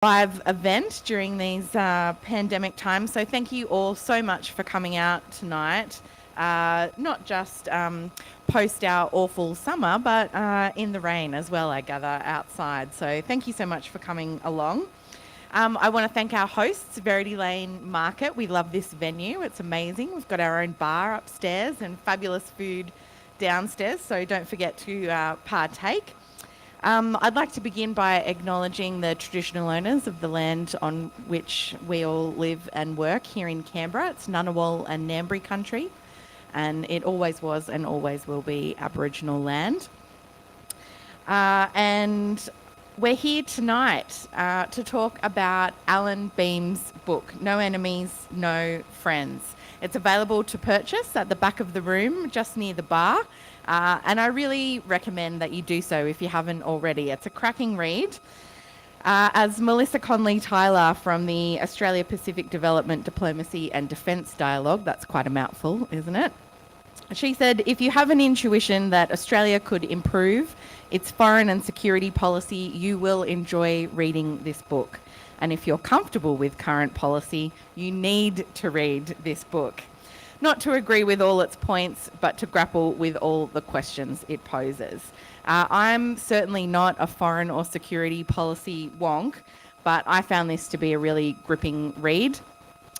Live event during these pandemic times. So thank you all so much for coming out tonight. Not just post our awful summer, but in the rain as well, I gather, outside. So thank you so much for coming along. I want to thank our hosts, Verity Lane Market. We love this venue. It's amazing. We've got our own bar upstairs and fabulous food downstairs, so don't forget to partake. I'd like to begin by acknowledging the traditional owners of the land on which we all live and work here in Canberra. It's Ngunnawal and Ngambri country, and it always was and always will be Aboriginal land. And we're here tonight to talk about Allan Behm's book, No Enemies, No Friends. It's available to purchase at the back of the room, just near the bar. And I really recommend that you do so if you haven't already. It's a cracking read. As Melissa Conley-Tyler from the Australia Pacific Development, Diplomacy and Defence Dialogue, that's quite a mouthful, isn't it? She said, if you have an intuition that Australia could improve its foreign and security policy, you will enjoy reading this book. And if you're comfortable with current policy, you need to read this book. Not to agree with all its points, but to grapple with all the questions it poses. I'm certainly not a foreign or security policy wonk, but I found this to be a really gripping read.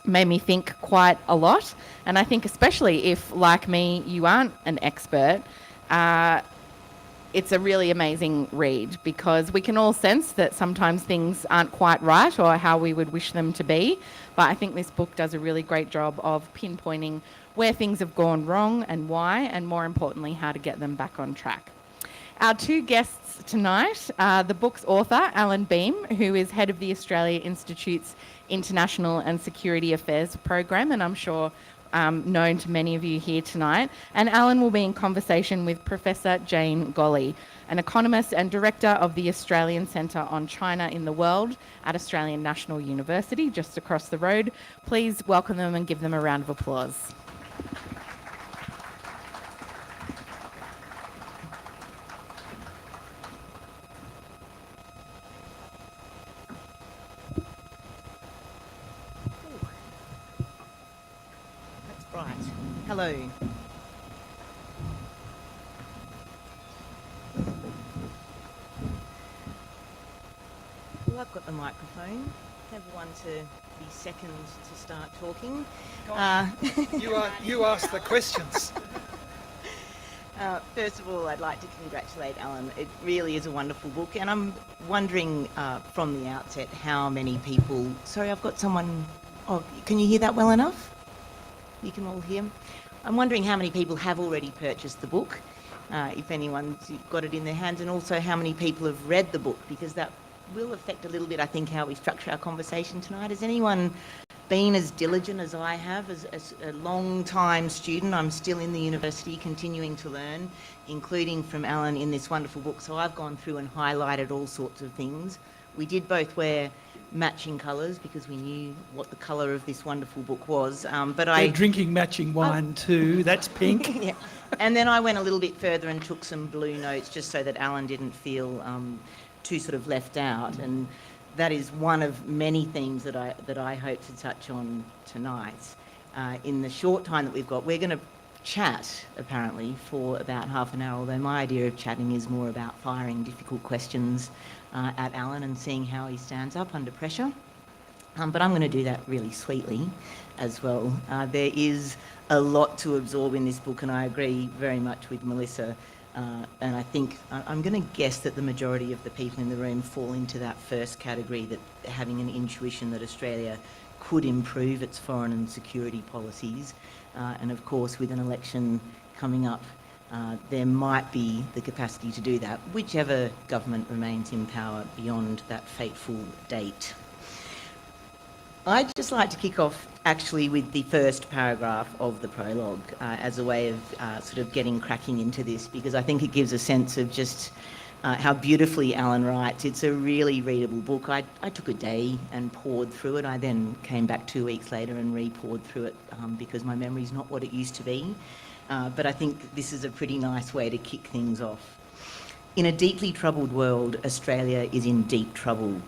Made me think quite a lot, and I think especially if, like me, you aren't an expert, it's a really amazing read because we can all sense that sometimes things aren't quite right or how we would wish them to be. But I think this book does a really great job of pinpointing where things have gone wrong and why, and more importantly, how to get them back on track. Our two guests tonight are the book's author, Allan Behm, who is head of the Australia Institute's International and Security Affairs program, and I'm sure known to many of you here tonight. And Allan will be in conversation with Professor Jane Golley, an economist and director of the Australian Centre on China in the World at Australian National University, just across the road. Please welcome them and give them a round of applause. Hello. Well, I've got the microphone. Everyone to be second to start talking. You ask the questions. First of all, I'd like to congratulate Allan. It really is a wonderful book, and I'm wondering from the outset how many people... Sorry, I've got someone... Oh, can you hear that well enough? You can all hear? I'm wondering how many people have already purchased the book, if anyone's got it in their hands, and also how many people have read the book, because that will affect a little bit, I think, how we structure our conversation tonight. Has anyone been as diligent as I have? As a long-time student, I'm still in the university continuing to learn, including from Allan in this wonderful book. So I've gone through and highlighted all sorts of things. We did both wear matching colours because we knew what the colour of this wonderful book was. They're drinking matching wine too. That's pink. Yeah. And then I went a little bit further and took some blue notes just so that Allan didn't feel too sort of left out. And that is one of many themes that I hope to touch on tonight. In the short time that we've got, we're going to chat, apparently, for about half an hour, although my idea of chatting is more about firing difficult questions at Allan and seeing how he stands up under pressure. But I'm going to do that really sweetly as well. There is a lot to absorb in this book, and I agree very much with Melissa. And I think I'm going to guess that the majority of the people in the room fall into that first category, that having an intuition that Australia could improve its foreign and security policies. And of course, with an election coming up, there might be the capacity to do that, whichever government remains in power beyond that fateful date. I'd just like to kick off actually with the first paragraph of the prologue as a way of sort of getting cracking into this, because I think it gives a sense of just how beautifully Allan writes. It's a really readable book. I took a day and poured through it. I then came back 2 weeks later and re-poured through it because my memory's not what it used to be. But I think this is a pretty nice way to kick things off. In a deeply troubled world, Australia is in deep trouble.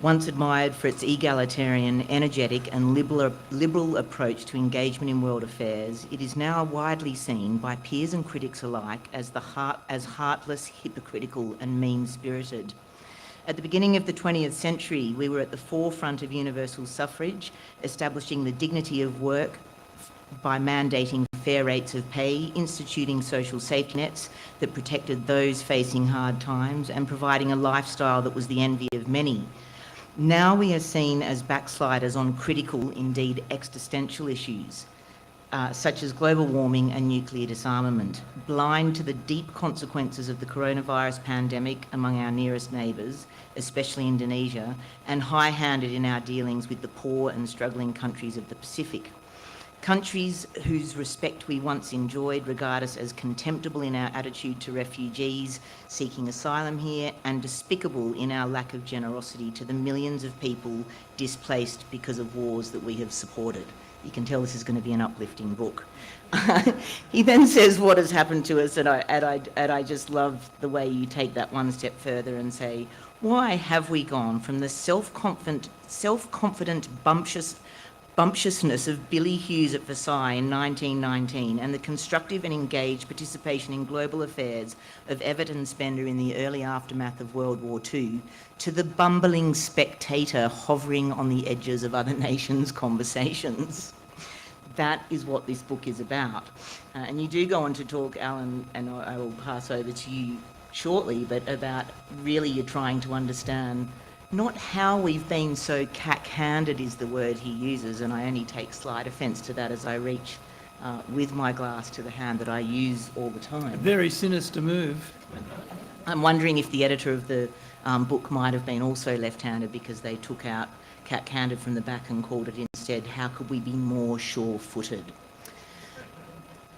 Once admired for its egalitarian, energetic and liberal approach to engagement in world affairs, it is now widely seen by peers and critics alike as heartless, hypocritical and mean-spirited. At the beginning of the 20th century, we were at the forefront of universal suffrage, establishing the dignity of work by mandating fair rates of pay, instituting social safety nets that protected those facing hard times, and providing a lifestyle that was the envy of many. Now we are seen as backsliders on critical, indeed existential issues, such as global warming and nuclear disarmament, blind to the deep consequences of the coronavirus pandemic among our nearest neighbours, especially Indonesia, and high-handed in our dealings with the poor and struggling countries of the Pacific. Countries whose respect we once enjoyed regard us as contemptible in our attitude to refugees seeking asylum here, and despicable in our lack of generosity to the millions of people displaced because of wars that we have supported. You can tell this is going to be an uplifting book. He then says what has happened to us, and I just love the way you take that one step further and say, why have we gone from the self-confident bumptiousness of Billy Hughes at Versailles in 1919 and the constructive and engaged participation in global affairs of Everton Spender in the early aftermath of World War II to the bumbling spectator hovering on the edges of other nations' conversations? That is what this book is about. And you do go on to talk, Allan, and I will pass over to you shortly, but about really you're trying to understand not how we've been so cack-handed is the word he uses, and I only take slight offence to that as I reach with my glass to the hand that I use all the time. A very sinister move. I'm wondering if the editor of the book might have been also left-handed because they took out cack-handed from the back and called it instead, how could we be more sure-footed?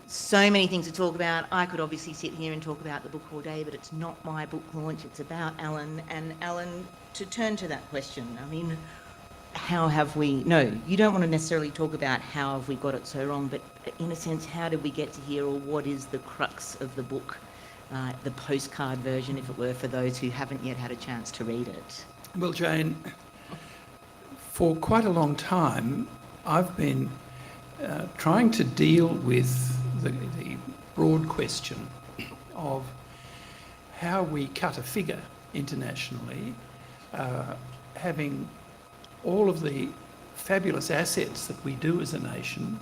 So many things to talk about. I could obviously sit here and talk about the book all day, but it's not my book launch, it's about Allan. And Allan, to turn to that question, I mean, how have we... No, you don't want to necessarily talk about how have we got it so wrong, but in a sense, how did we get to here, or what is the crux of the book, the postcard version, if it were, for those who haven't yet had a chance to read it? Well, Jane, for quite a long time, I've been trying to deal with the broad question of how we cut a figure internationally, having all of the fabulous assets that we do as a nation,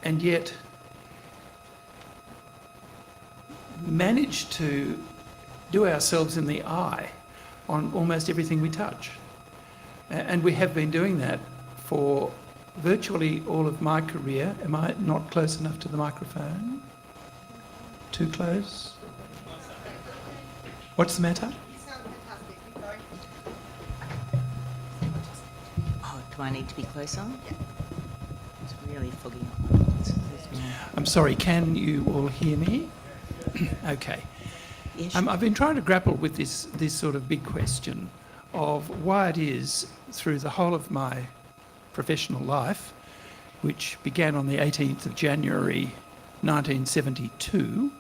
and yet manage to do ourselves in the eye on almost everything we touch. And we have been doing that for virtually all of my career. Am I not close enough to the microphone? Too close? What's the matter? Oh, do I need to be closer? Yeah. It's really foggy. I'm sorry, can you all hear me? Okay. Yeah, sure. I've been trying to grapple with this sort of big question of why it is through the whole of my professional life, which began on the 18th of January 1972,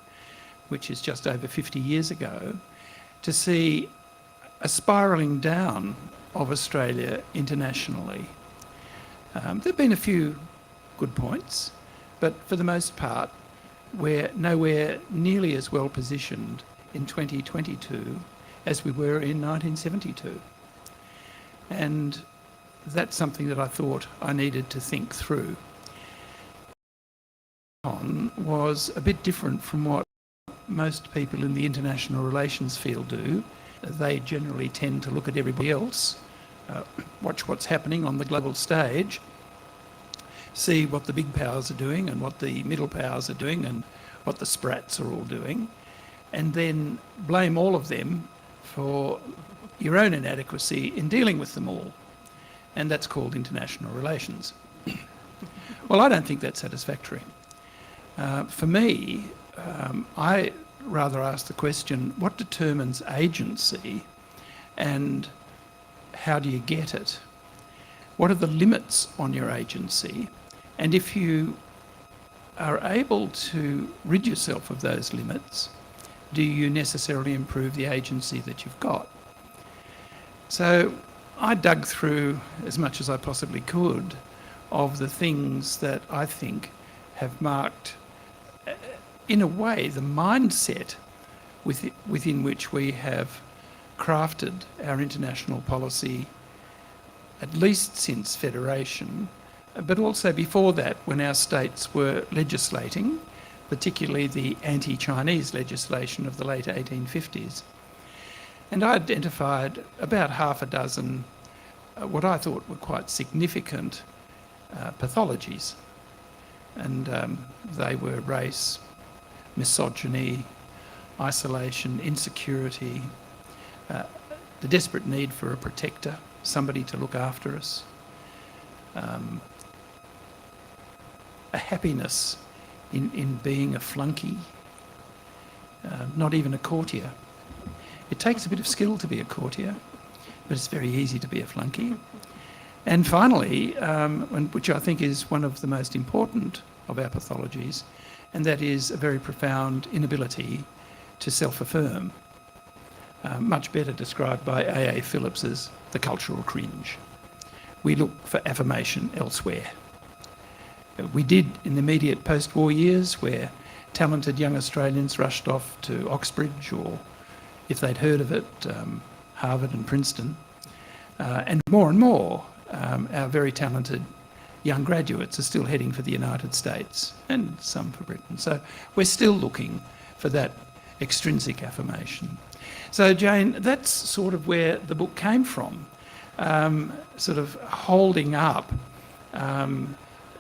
which is just over 50 years ago, to see a spiralling down of Australia internationally. There have been a few good points, but for the most part, we're nowhere nearly as well positioned in 2022 as we were in 1972. And that's something that I thought I needed to think through. Was a bit different from what most people in the international relations field do. They generally tend to look at everybody else, watch what's happening on the global stage, see what the big powers are doing and what the middle powers are doing and what the sprats are all doing, and then blame all of them for your own inadequacy in dealing with them all. And that's called international relations. Well, I don't think that's satisfactory. For me, I rather ask the question, what determines agency and how do you get it? What are the limits on your agency? And if you are able to rid yourself of those limits, do you necessarily improve the agency that you've got? So I dug through as much as I possibly could of the things that I think have marked, in a way, the mindset within which we have crafted our international policy, at least since Federation, but also before that, when our states were legislating, particularly the anti-Chinese legislation of the late 1850s. And I identified about half a dozen what I thought were quite significant pathologies. And they were race, misogyny, isolation, insecurity, the desperate need for a protector, somebody to look after us, a happiness in being a flunky, not even a courtier. It takes a bit of skill to be a courtier, but it's very easy to be a flunky. And finally, which I think is one of the most important of our pathologies, and that is a very profound inability to self-affirm, much better described by A.A. Phillips as the cultural cringe. We look for affirmation elsewhere. We did in the immediate post-war years, where talented young Australians rushed off to Oxbridge, or if they'd heard of it, Harvard and Princeton. And more, our very talented young graduates are still heading for the United States, and some for Britain. So we're still looking for that extrinsic affirmation. So Jane, that's sort of where the book came from, sort of holding up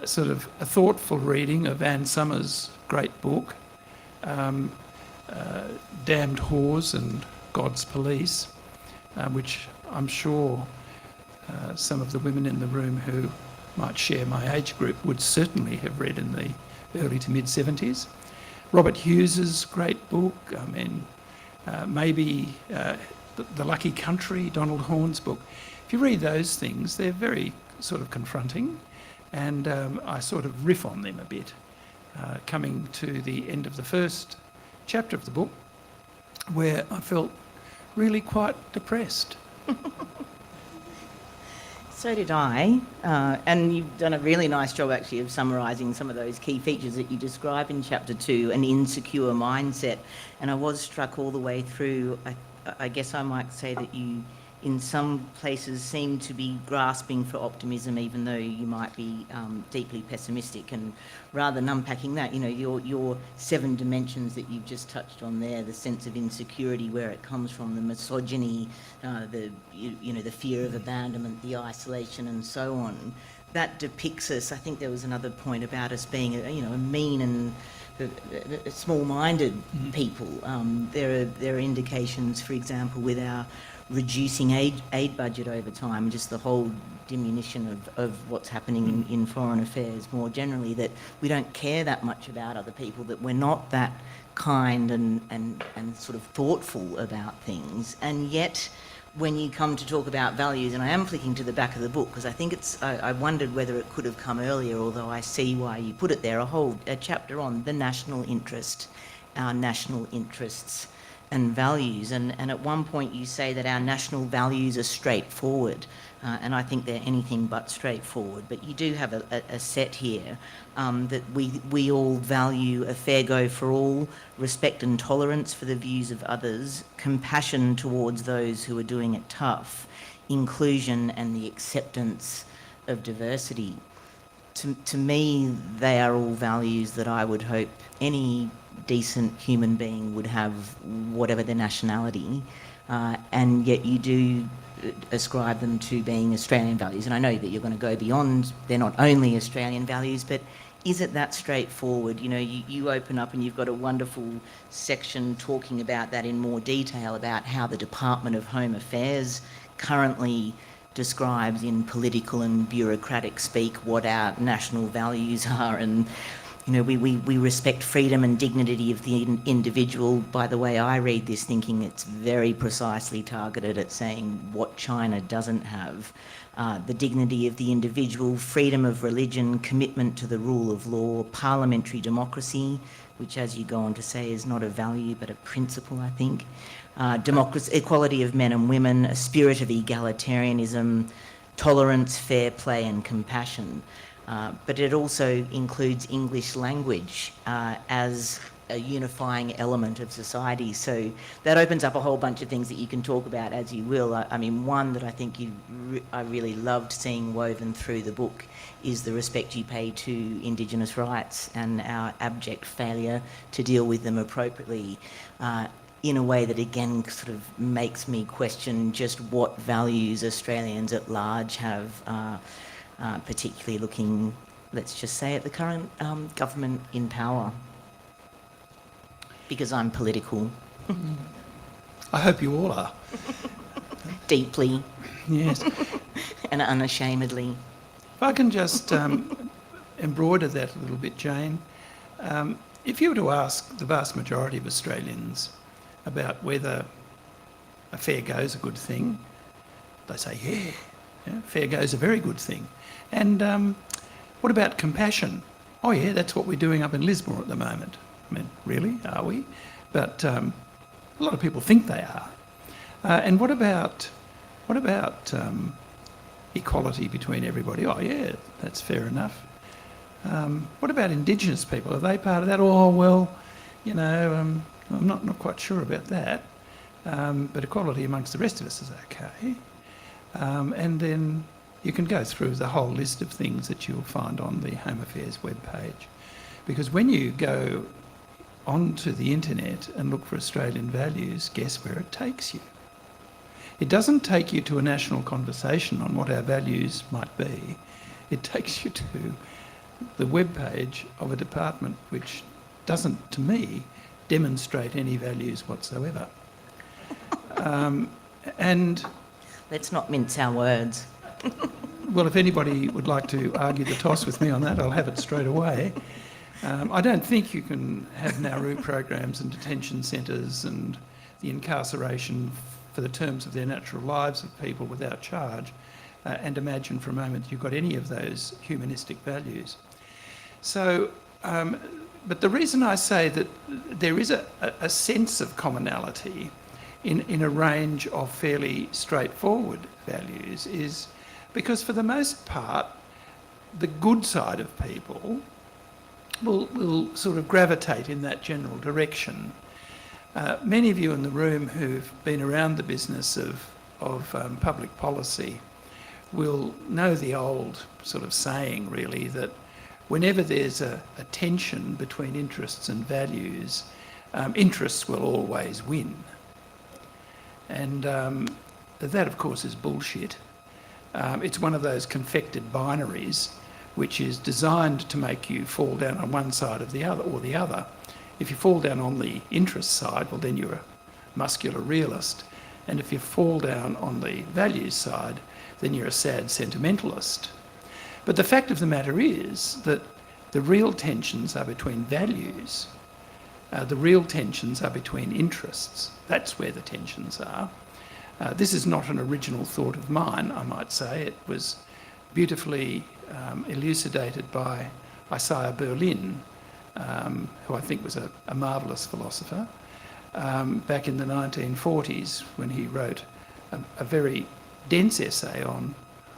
sort of a thoughtful reading of Anne Summers' great book, Damned Whores and God's Police, which I'm sure some of the women in the room who might share my age group would certainly have read in the early to mid-70s. Robert Hughes's great book, I mean, maybe The Lucky Country, Donald Horne's book. If you read those things, they're very sort of confronting, and I sort of riff on them a bit, coming to the end of the first chapter of the book, where I felt really quite depressed. So did I, and you've done a really nice job actually of summarising some of those key features that you describe in chapter 2, an insecure mindset. And I was struck all the way through, I guess I might say that you in some places seem to be grasping for optimism, even though you might be deeply pessimistic. And rather than unpacking that, you know, your 7 dimensions that you've just touched on there, the sense of insecurity, where it comes from, the misogyny, the fear of abandonment, the isolation, and so on. That depicts us. I think there was another point about us being, a mean and small-minded people. There are indications, for example, with our reducing aid budget over time, just the whole diminution of what's happening in foreign affairs more generally, that we don't care that much about other people, that we're not that kind and sort of thoughtful about things. And yet, when you come to talk about values, and I am flicking to the back of the book, because I think I wondered whether it could have come earlier, although I see why you put it there, a chapter on the national interest, our national interests and values. And at one point you say that our national values are straightforward, and I think they're anything but straightforward. But you do have a set here that we all value a fair go for all, respect and tolerance for the views of others, compassion towards those who are doing it tough, inclusion and the acceptance of diversity. To me, they are all values that I would hope any decent human being would have, whatever their nationality, and yet you do ascribe them to being Australian values. And I know that you're going to go beyond, they're not only Australian values, but is it that straightforward? You know, you open up and you've got a wonderful section talking about that in more detail, about how the Department of Home Affairs currently describes in political and bureaucratic speak what our national values are. And we respect freedom and dignity of the individual. By the way, I read this thinking it's very precisely targeted at saying what China doesn't have. The dignity of the individual, freedom of religion, commitment to the rule of law, parliamentary democracy, which, as you go on to say, is not a value but a principle, I think. Democracy, equality of men and women, a spirit of egalitarianism, tolerance, fair play and compassion. But it also includes English language as a unifying element of society. So that opens up a whole bunch of things that you can talk about as you will. I mean, one that I think I really loved seeing woven through the book is the respect you pay to Indigenous rights and our abject failure to deal with them appropriately in a way that, again, sort of makes me question just what values Australians at large have, particularly looking, let's just say, at the current government in power. Because I'm political. I hope you all are. Deeply. Yes. And unashamedly. If I can just embroider that a little bit, Jane. If you were to ask the vast majority of Australians about whether a fair go is a good thing, they say, yeah, fair go is a very good thing. And what about compassion? Oh yeah, that's what we're doing up in Lismore at the moment. I mean, really, are we? But a lot of people think they are. And what about equality between everybody? Oh yeah, that's fair enough. What about Indigenous people? Are they part of that? Oh well, I'm not quite sure about that. But equality amongst the rest of us is okay. And then you can go through the whole list of things that you'll find on the Home Affairs webpage. Because when you go onto the internet and look for Australian values, guess where it takes you? It doesn't take you to a national conversation on what our values might be. It takes you to the webpage of a department which doesn't, to me, demonstrate any values whatsoever. And let's not mince our words. Well, if anybody would like to argue the toss with me on that, I'll have it straight away. I don't think you can have Nauru programs and detention centres and the incarceration for the terms of their natural lives of people without charge and imagine for a moment you've got any of those humanistic values. So, but the reason I say that there is a sense of commonality in a range of fairly straightforward values is because for the most part, the good side of people will sort of gravitate in that general direction. Many of you in the room who've been around the business of public policy will know the old sort of saying, really, that whenever there's a tension between interests and values, interests will always win. And that, of course, is bullshit. It's one of those confected binaries which is designed to make you fall down on one side of the other or the other. If you fall down on the interest side, well, then you're a muscular realist. And if you fall down on the values side, then you're a sad sentimentalist. But the fact of the matter is that the real tensions are between values. The real tensions are between interests. That's where the tensions are. This is not an original thought of mine, I might say. It was beautifully elucidated by Isaiah Berlin, who I think was a marvellous philosopher, back in the 1940s when he wrote a very dense essay on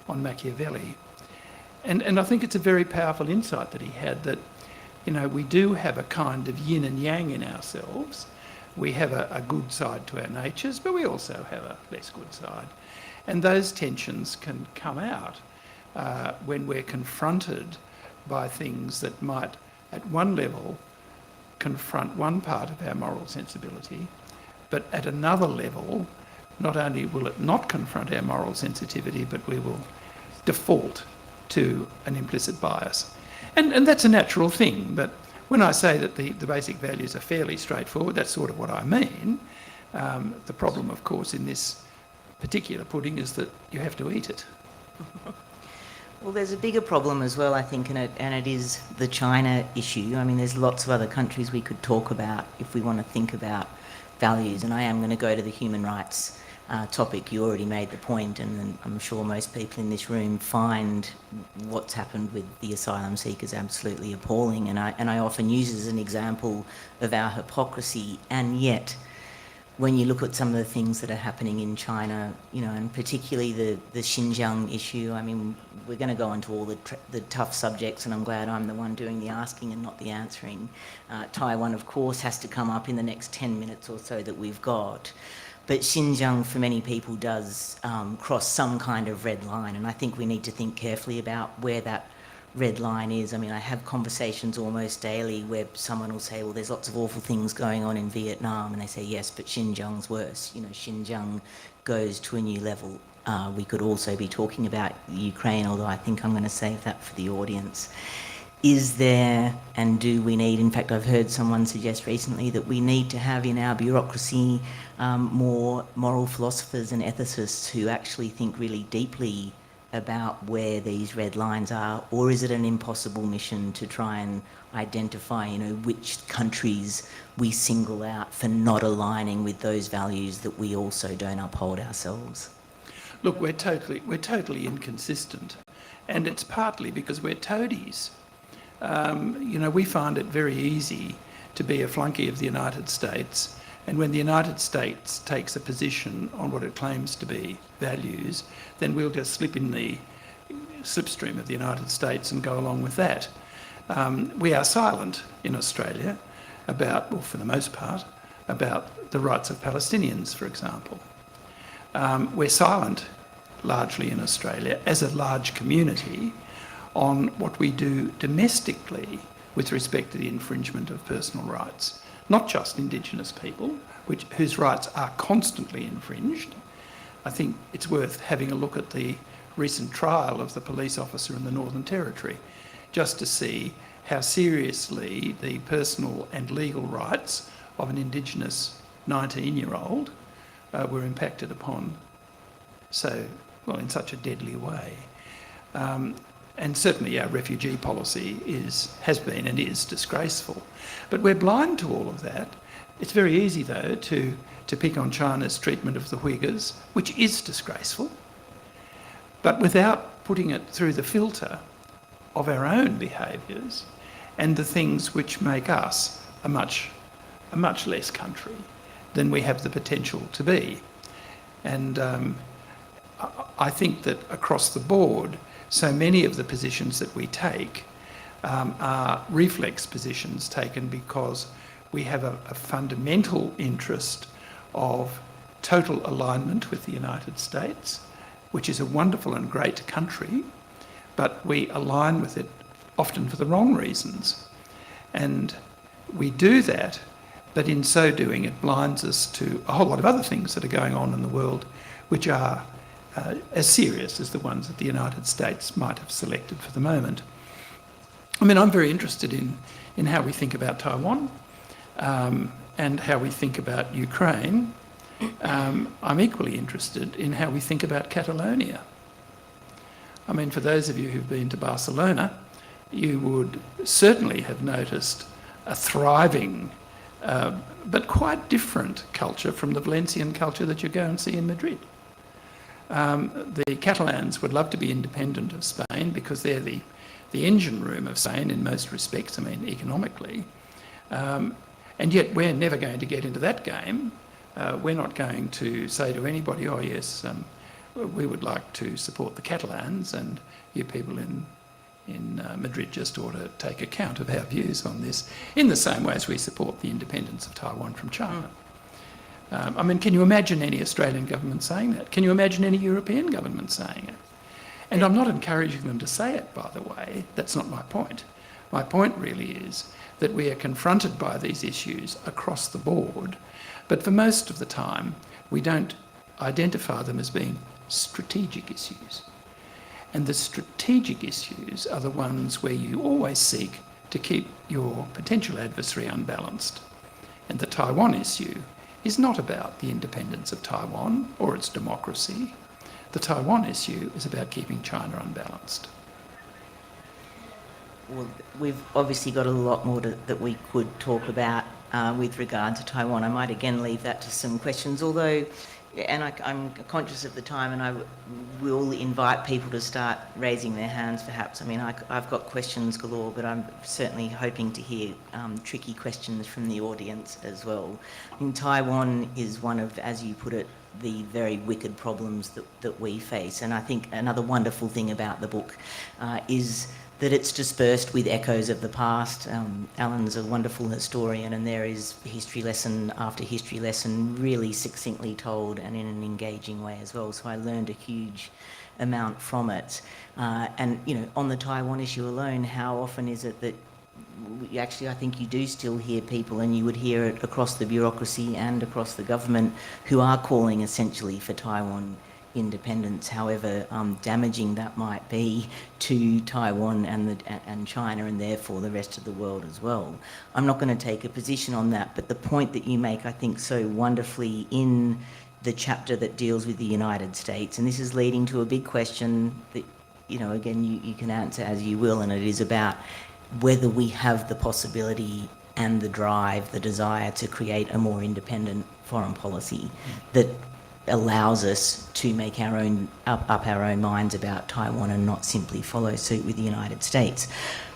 Machiavelli. And I think it's a very powerful insight that he had that, we do have a kind of yin and yang in ourselves. We have a good side to our natures, but we also have a less good side. And those tensions can come out when we're confronted by things that might, at one level, confront one part of our moral sensibility, but at another level, not only will it not confront our moral sensitivity, but we will default to an implicit bias. And that's a natural thing, but when I say that the basic values are fairly straightforward, that's sort of what I mean. The problem, of course, in this particular pudding is that you have to eat it. Well, there's a bigger problem as well, I think, and it is the China issue. I mean, there's lots of other countries we could talk about if we want to think about values, and I am going to go to the human rights topic. You already made the point, and I'm sure most people in this room find what's happened with the asylum seekers absolutely appalling, and I often use it as an example of our hypocrisy, and yet when you look at some of the things that are happening in China, you know, and particularly the Xinjiang issue, I mean, we're going to go into all the tough subjects, and I'm glad I'm the one doing the asking and not the answering. Taiwan, of course, has to come up in the next 10 minutes or so that we've got. But Xinjiang, for many people, does cross some kind of red line, and I think we need to think carefully about where that red line is. I mean, I have conversations almost daily where someone will say, well, there's lots of awful things going on in Vietnam, and they say, yes, but Xinjiang's worse. You know, Xinjiang goes to a new level. We could also be talking about Ukraine, although I think I'm going to save that for the audience. Is there, and do we need, in fact, I've heard someone suggest recently that we need to have in our bureaucracy more moral philosophers and ethicists who actually think really deeply about where these red lines are, or is it an impossible mission to try and identify, you know, which countries we single out for not aligning with those values that we also don't uphold ourselves? Look, we're totally inconsistent, and it's partly because we're toadies. You know, we find it very easy to be a flunky of the United States, and when the United States takes a position on what it claims to be values, then we'll just slip in the slipstream of the United States and go along with that. We are silent in Australia about, well, for the most part, about the rights of Palestinians, for example. We're silent largely in Australia as a large community on what we do domestically with respect to the infringement of personal rights. Not just Indigenous people, whose rights are constantly infringed. I think it's worth having a look at the recent trial of the police officer in the Northern Territory, just to see how seriously the personal and legal rights of an Indigenous 19-year-old were impacted upon in such a deadly way. And certainly our refugee policy has been and is disgraceful. But we're blind to all of that. It's very easy, though, to pick on China's treatment of the Uyghurs, which is disgraceful, but without putting it through the filter of our own behaviours and the things which make us a much less country than we have the potential to be. And I think that across the board, so many of the positions that we take are reflex positions taken because we have a fundamental interest of total alignment with the United States, which is a wonderful and great country, but we align with it often for the wrong reasons. And we do that, but in so doing it blinds us to a whole lot of other things that are going on in the world which are as serious as the ones that the United States might have selected for the moment. I mean, I'm very interested in how we think about Taiwan and how we think about Ukraine. I'm equally interested in how we think about Catalonia. I mean, for those of you who've been to Barcelona, you would certainly have noticed a thriving but quite different culture from the Valencian culture that you go and see in Madrid. The Catalans would love to be independent of Spain because they're the engine room of Spain in most respects, I mean, economically. And yet we're never going to get into that game. We're not going to say to anybody, oh yes, we would like to support the Catalans, and you people in Madrid just ought to take account of our views on this, in the same way as we support the independence of Taiwan from China. I mean, can you imagine any Australian government saying that? Can you imagine any European government saying it? And I'm not encouraging them to say it, by the way. That's not my point. My point really is that we are confronted by these issues across the board, but for most of the time, we don't identify them as being strategic issues. And the strategic issues are the ones where you always seek to keep your potential adversary unbalanced. And the Taiwan issue is not about the independence of Taiwan or its democracy. The Taiwan issue is about keeping China unbalanced. Well, we've obviously got a lot more that we could talk about with regard to Taiwan. I might again leave that to some questions, although, and I'm conscious of the time, and I will invite people to start raising their hands perhaps. I mean, I've got questions galore, but I'm certainly hoping to hear tricky questions from the audience as well. I mean, Taiwan is one of, as you put it, the very wicked problems that we face. And I think another wonderful thing about the book is that it's dispersed with echoes of the past. Allan's a wonderful historian, and there is history lesson after history lesson really succinctly told and in an engaging way as well. So I learned a huge amount from it. And, you know, on the Taiwan issue alone, how often is it that actually I think you do still hear people, and you would hear it across the bureaucracy and across the government, who are calling essentially for Taiwan independence, however damaging that might be to Taiwan and China, and therefore the rest of the world as well. I'm not going to take a position on that, but the point that you make, I think, so wonderfully in the chapter that deals with the United States, and this is leading to a big question that, you know, again, you can answer as you will, and it is about whether we have the possibility and the drive, the desire to create a more independent foreign policy that allows us to make our own up our own minds about Taiwan and not simply follow suit with the United States.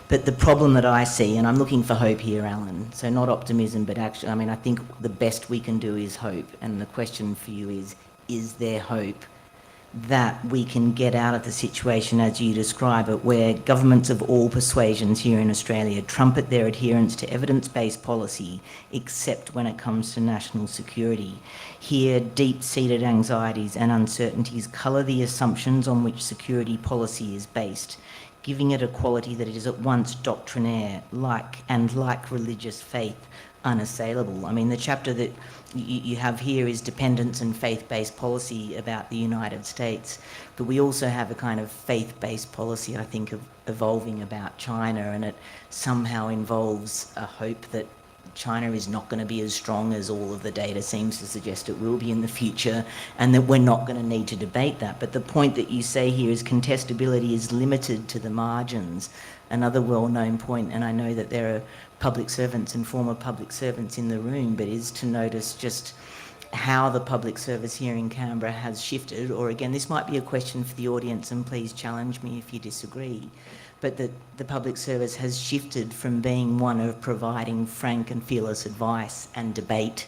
But the problem that I see, and I'm looking for hope here, Allan, so not optimism, but actually, I mean, I think the best we can do is hope. And the question for you is there hope that we can get out of the situation as you describe it, where governments of all persuasions here in Australia trumpet their adherence to evidence-based policy, except when it comes to national security? Here, deep-seated anxieties and uncertainties colour the assumptions on which security policy is based, giving it a quality that it is at once doctrinaire, like religious faith, unassailable. I mean, the chapter that you have here is dependence and faith-based policy about the United States, but we also have a kind of faith-based policy, I think, of evolving about China, and it somehow involves a hope that China is not going to be as strong as all of the data seems to suggest it will be in the future, and that we're not going to need to debate that. But the point that you say here is contestability is limited to the margins. Another well-known point, and I know that there are public servants and former public servants in the room, but is to notice just how the public service here in Canberra has shifted, or again, this might be a question for the audience, and please challenge me if you disagree, but that the public service has shifted from being one of providing frank and fearless advice and debate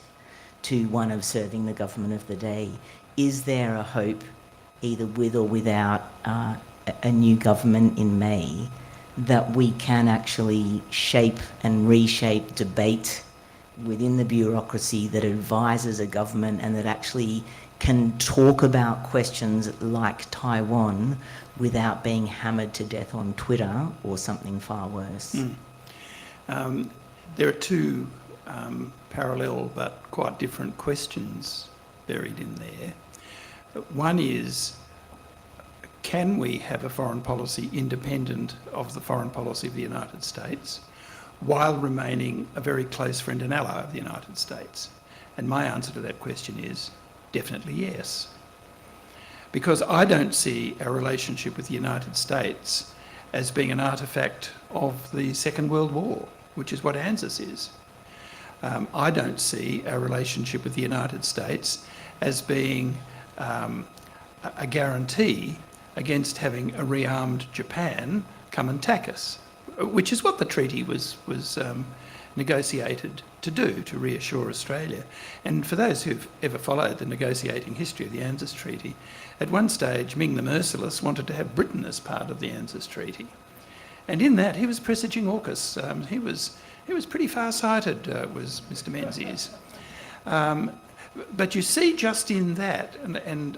to one of serving the government of the day. Is there a hope, either with or without a new government in May, that we can actually shape and reshape debate within the bureaucracy that advises a government and that actually can talk about questions like Taiwan without being hammered to death on Twitter or something far worse? There are two parallel but quite different questions buried in there. One is, can we have a foreign policy independent of the foreign policy of the United States while remaining a very close friend and ally of the United States? And my answer to that question is definitely yes. Because I don't see our relationship with the United States as being an artefact of the Second World War, which is what ANZUS is. I don't see our relationship with the United States as being a guarantee against having a rearmed Japan come and attack us, which is what the treaty was negotiated to do, to reassure Australia. And for those who've ever followed the negotiating history of the ANZUS Treaty, at one stage Ming the Merciless wanted to have Britain as part of the ANZUS Treaty. And in that he was presaging AUKUS. He was pretty far-sighted, was Mr Menzies. But you see just in that, and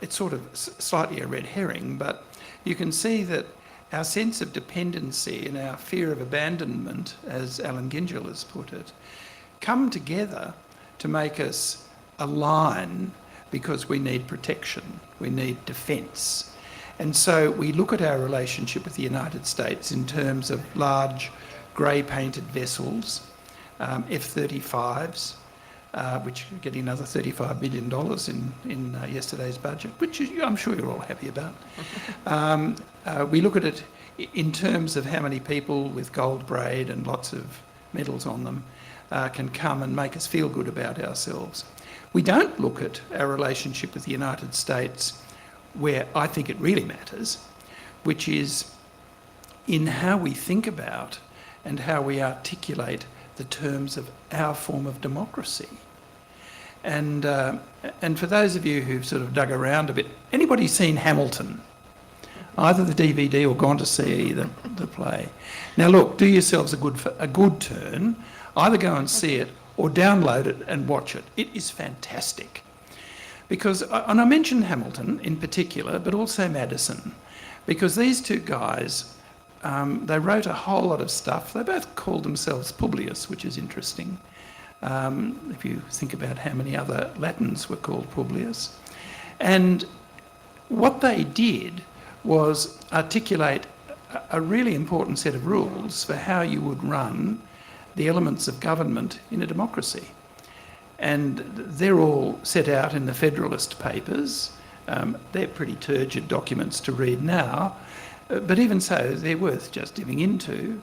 it's sort of slightly a red herring, but you can see that our sense of dependency and our fear of abandonment, as Allan Gyngell has put it, come together to make us align because we need protection, we need defence. And so we look at our relationship with the United States in terms of large grey-painted vessels, F-35s, which are getting another $35 billion in yesterday's budget, which I'm sure you're all happy about. We look at it in terms of how many people with gold braid and lots of medals on them can come and make us feel good about ourselves. We don't look at our relationship with the United States where I think it really matters, which is in how we think about and how we articulate the terms of our form of democracy. And for those of you who've sort of dug around a bit, anybody seen Hamilton? Either the DVD or gone to see the play? Now look, do yourselves a good turn. Either go and see it or download it and watch it. It is fantastic. Because, and I mentioned Hamilton in particular, but also Madison, because these two guys, they wrote a whole lot of stuff. They both called themselves Publius, which is interesting. If you think about how many other Latins were called Publius. And what they did was articulate a really important set of rules for how you would run the elements of government in a democracy. And they're all set out in the Federalist Papers. They're pretty turgid documents to read now, but even so, they're worth just dipping into.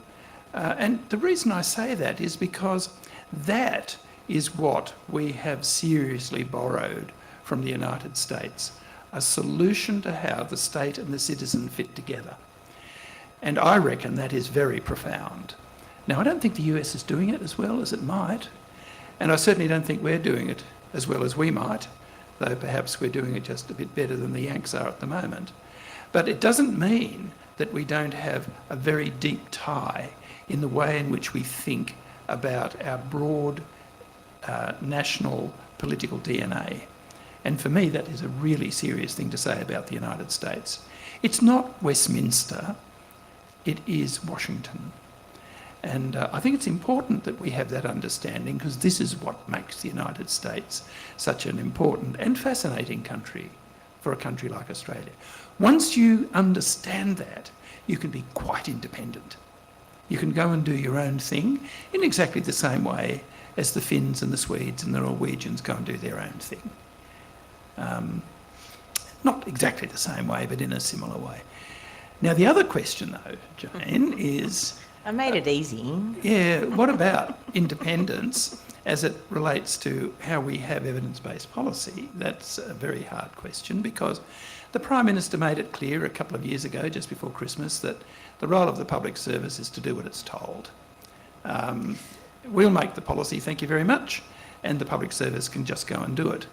And the reason I say that is because that is what we have seriously borrowed from the United States, a solution to how the state and the citizen fit together. And I reckon that is very profound. Now, I don't think the US is doing it as well as it might, and I certainly don't think we're doing it as well as we might, though perhaps we're doing it just a bit better than the Yanks are at the moment. But it doesn't mean that we don't have a very deep tie in the way in which we think about our broad national political DNA. And for me, that is a really serious thing to say about the United States. It's not Westminster, it is Washington. And I think it's important that we have that understanding, because this is what makes the United States such an important and fascinating country for a country like Australia. Once you understand that, you can be quite independent. You can go and do your own thing in exactly the same way as the Finns and the Swedes and the Norwegians go and do their own thing. Not exactly the same way, but in a similar way. Now, the other question, though, Jane, is... I made it easy. Yeah, what about independence as it relates to how we have evidence-based policy? That's a very hard question, because the Prime Minister made it clear a couple of years ago, just before Christmas, that the role of the public service is to do what it's told. We'll make the policy, thank you very much, and the public service can just go and do it.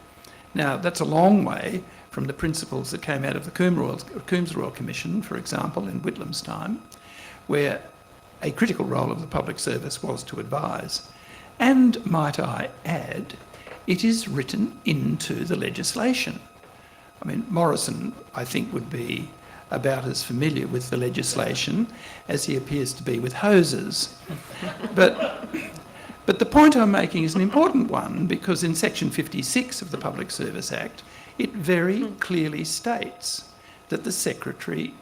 Now, that's a long way from the principles that came out of the Coombs Royal Commission, for example, in Whitlam's time, where a critical role of the public service was to advise. And, might I add, it is written into the legislation. I mean, Morrison, I think, would be about as familiar with the legislation as he appears to be with hoses. But the point I'm making is an important one, because in Section 56 of the Public Service Act, it very clearly states that the Secretary,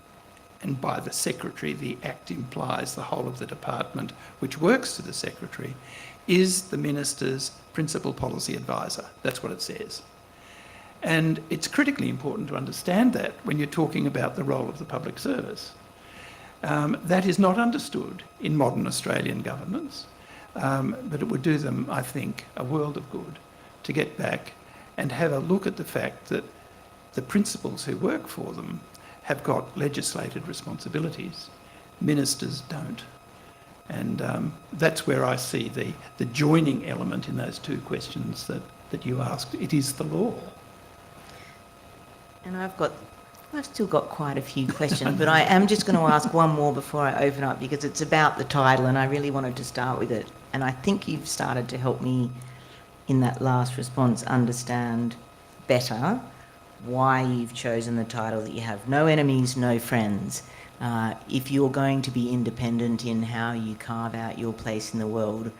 and by the Secretary the Act implies the whole of the department which works for the Secretary, is the Minister's principal policy advisor. That's what it says. And it's critically important to understand that when you're talking about the role of the public service. That is not understood in modern Australian governments, but it would do them, I think, a world of good to get back and have a look at the fact that the principals who work for them have got legislated responsibilities. Ministers don't. And that's where I see the joining element in those two questions that you asked. It is the law. And I've still got quite a few questions, but I am just going to ask one more before I open up, because it's about the title and I really wanted to start with it. And I think you've started to help me in that last response understand better why you've chosen the title that you have. No enemies, no friends. If you're going to be independent in how you carve out your place in the world,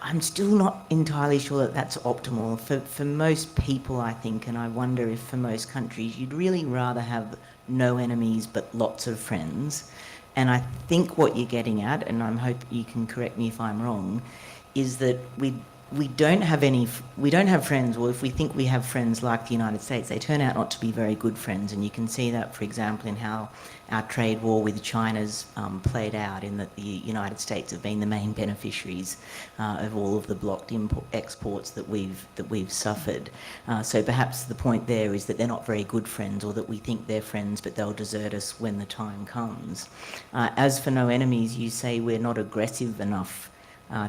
I'm still not entirely sure that that's optimal. For most people, I think, and I wonder if for most countries, you'd really rather have no enemies but lots of friends. And I think what you're getting at, and I hope you can correct me if I'm wrong, is that we don't have friends, or if we think we have friends like the United States, they turn out not to be very good friends. And you can see that, for example, in how our trade war with China's played out, in that the United States have been the main beneficiaries of all of the blocked exports that we've suffered. So perhaps the point there is that they're not very good friends, or that we think they're friends but they'll desert us when the time comes. As for no enemies, you say we're not aggressive enough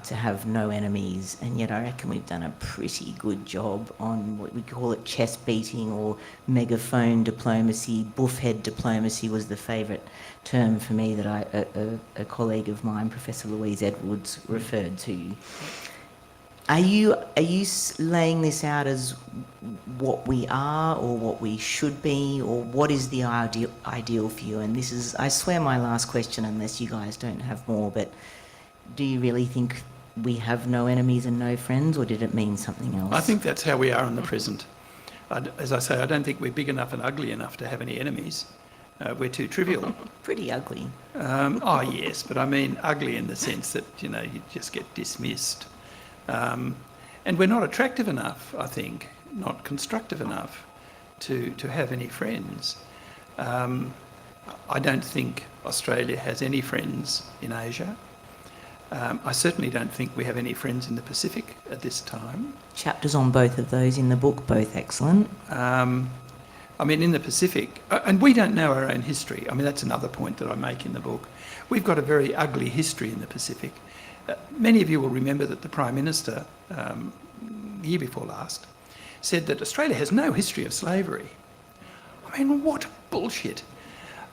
to have no enemies, and yet I reckon we've done a pretty good job on what we call it chest beating or megaphone diplomacy. Buffhead diplomacy was the favourite term for me that a colleague of mine, Professor Louise Edwards, referred to. Are you laying this out as what we are or what we should be, or what is the ideal for you? And this is, I swear, my last question, unless you guys don't have more, but do you really think we have no enemies and no friends, or did it mean something else? I think that's how we are in the present. As I say, I don't think we're big enough and ugly enough to have any enemies. We're too trivial. Pretty ugly. Oh, yes, but I mean ugly in the sense that, you just get dismissed. And we're not attractive enough, I think, not constructive enough to have any friends. I don't think Australia has any friends in Asia. I certainly don't think we have any friends in the Pacific at this time. Chapters on both of those in the book, both excellent. I mean, in the Pacific, and we don't know our own history. I mean, that's another point that I make in the book. We've got a very ugly history in the Pacific. Many of you will remember that the Prime Minister, the year before last, said that Australia has no history of slavery. I mean, what bullshit.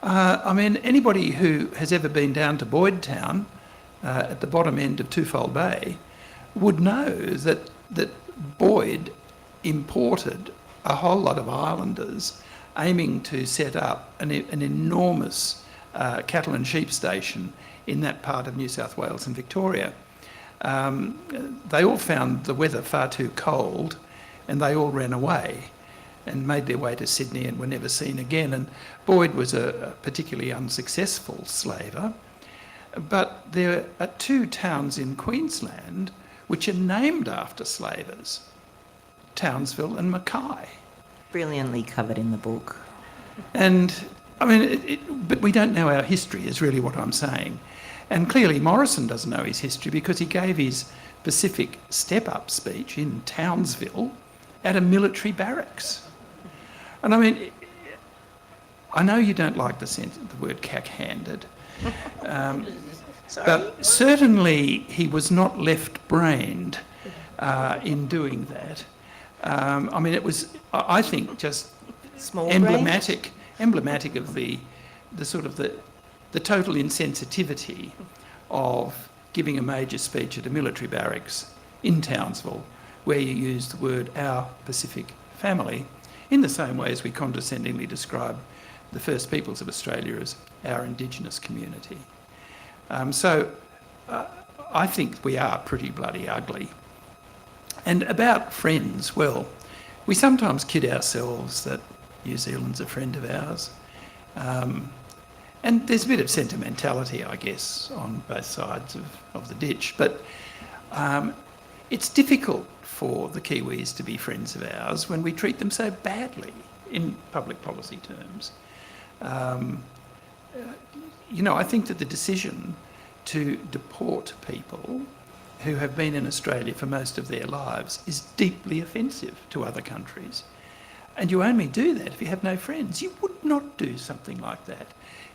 I mean, anybody who has ever been down to Boyd Town, at the bottom end of Twofold Bay, would know that Boyd imported a whole lot of islanders aiming to set up an enormous cattle and sheep station in that part of New South Wales and Victoria. They all found the weather far too cold, and they all ran away and made their way to Sydney and were never seen again. And Boyd was a particularly unsuccessful slaver. But there are two towns in Queensland which are named after slavers, Townsville and Mackay. Brilliantly covered in the book. And, I mean, but we don't know our history is really what I'm saying. And clearly Morrison doesn't know his history because he gave his Pacific step-up speech in Townsville at a military barracks. And I mean, I know you don't like the word cack-handed, but certainly he was not left-brained in doing that. I mean, it was, I think, just emblematic of the sort of the total insensitivity of giving a major speech at a military barracks in Townsville, where you use the word "our Pacific family" in the same way as we condescendingly describe the First Peoples of Australia as our Indigenous community. So I think we are pretty bloody ugly. And about friends, well, we sometimes kid ourselves that New Zealand's a friend of ours. And there's a bit of sentimentality, I guess, on both sides of the ditch. But it's difficult for the Kiwis to be friends of ours when we treat them so badly in public policy terms. I think that the decision to deport people who have been in Australia for most of their lives is deeply offensive to other countries. And you only do that if you have no friends. You would not do something like that